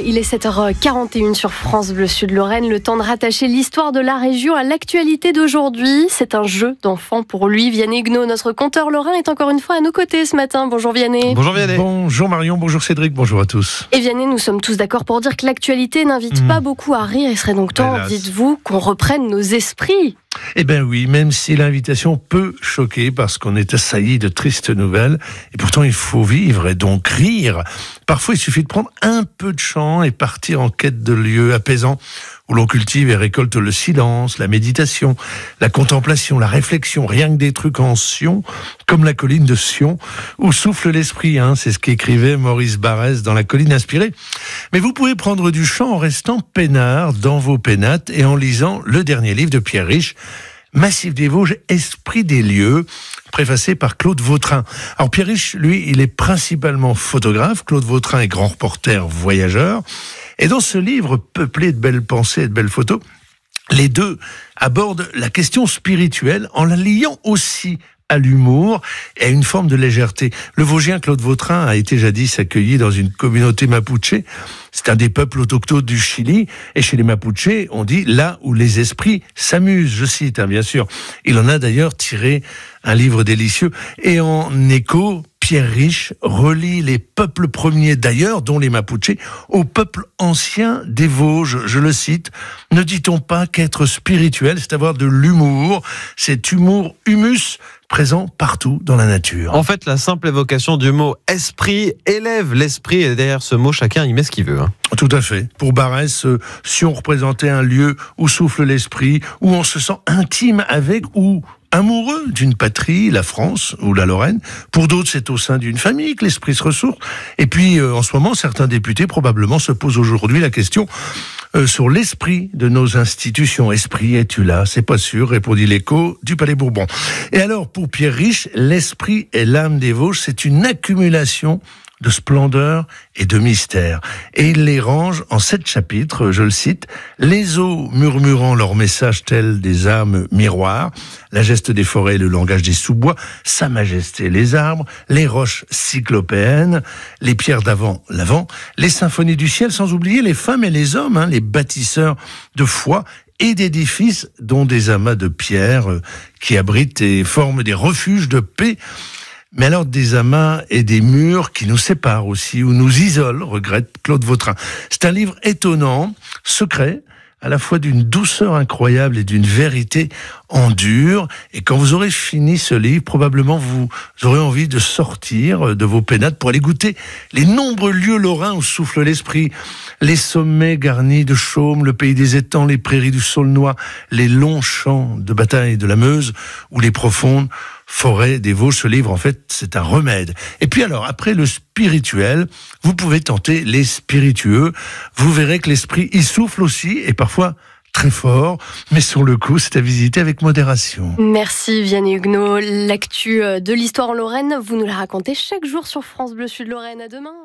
Il est 7h41 sur France Bleu Sud Lorraine, le temps de rattacher l'histoire de la région à l'actualité d'aujourd'hui. C'est un jeu d'enfant pour lui. Vianney Huguenot, notre conteur lorrain, est encore une fois à nos côtés ce matin. Bonjour Vianney. Bonjour Vianney. Bonjour Marion, bonjour Cédric, bonjour à tous. Et Vianney, nous sommes tous d'accord pour dire que l'actualité n'invite pas beaucoup à rire. Il serait donc temps, dites-vous, qu'on reprenne nos esprits. Eh bien oui, même si l'invitation peut choquer parce qu'on est assailli de tristes nouvelles, et pourtant il faut vivre et donc rire. Parfois il suffit de prendre un peu de chant et partir en quête de lieux apaisants où l'on cultive et récolte le silence, la méditation, la contemplation, la réflexion, rien que des trucs en Sion, comme la colline de Sion, où souffle l'esprit, c'est ce qu'écrivait Maurice Barrès dans La colline inspirée. Mais vous pouvez prendre du chant en restant peinard dans vos pénates et en lisant le dernier livre de Pierre Riche, Massif des Vosges, Esprit des lieux, préfacé par Claude Vautrin. Alors Pierre Riche, lui, il est principalement photographe. Claude Vautrin est grand reporter voyageur. Et dans ce livre peuplé de belles pensées et de belles photos, les deux abordent la question spirituelle en la liant aussi à l'humour et à une forme de légèreté. Le Vosgien Claude Vautrin a été jadis accueilli dans une communauté mapuche. C'est un des peuples autochtones du Chili. Et chez les Mapuches, on dit là où les esprits s'amusent. Je cite, bien sûr. Il en a d'ailleurs tiré un livre délicieux. Et en écho, Pierre Riche relie les peuples premiers d'ailleurs, dont les Mapuches, aux peuples anciens des Vosges. Je le cite, « Ne dit-on pas qu'être spirituel, c'est avoir de l'humour, cet humour humus présent partout dans la nature ». En fait, la simple évocation du mot « esprit » élève l'esprit, et derrière ce mot, chacun y met ce qu'il veut. Tout à fait. Pour Barrès, si on représentait un lieu où souffle l'esprit, où on se sent intime avec ou amoureux d'une patrie, la France ou la Lorraine. Pour d'autres, c'est au sein d'une famille que l'esprit se ressource. Et puis, en ce moment, certains députés probablement se posent aujourd'hui la question sur l'esprit de nos institutions. Esprit, es-tu là? C'est pas sûr, répondit l'écho du Palais Bourbon. Et alors, pour Pierre Riche, l'esprit et l'âme des Vosges, c'est une accumulation de splendeur et de mystère. Et il les range en 7 chapitres, je le cite, « Les eaux murmurant leurs messages tels des âmes miroirs, la geste des forêts et le langage des sous-bois, sa majesté les arbres, les roches cyclopéennes, les pierres d'avant l'avant, les symphonies du ciel, sans oublier les femmes et les hommes, les bâtisseurs de foi et d'édifices, dont des amas de pierres qui abritent et forment des refuges de paix. Mais alors des amas et des murs qui nous séparent aussi, ou nous isolent, regrette Claude Vautrin. C'est un livre étonnant, secret, à la fois d'une douceur incroyable et d'une vérité en dur. Et quand vous aurez fini ce livre, probablement vous aurez envie de sortir de vos pénates pour aller goûter les nombreux lieux lorrains où souffle l'esprit. Les sommets garnis de chaume, le pays des étangs, les prairies du Saulnois, les longs champs de bataille de la Meuse ou les profondes forêts des Vosges. Ce livre, en fait, c'est un remède. Et puis alors, après le spirituel, vous pouvez tenter les spiritueux. Vous verrez que l'esprit y souffle aussi, et parfois très fort, mais sur le coup, c'est à visiter avec modération. Merci Vianney Huguenot. L'actu de l'histoire en Lorraine, vous nous la racontez chaque jour sur France Bleu Sud Lorraine. À demain.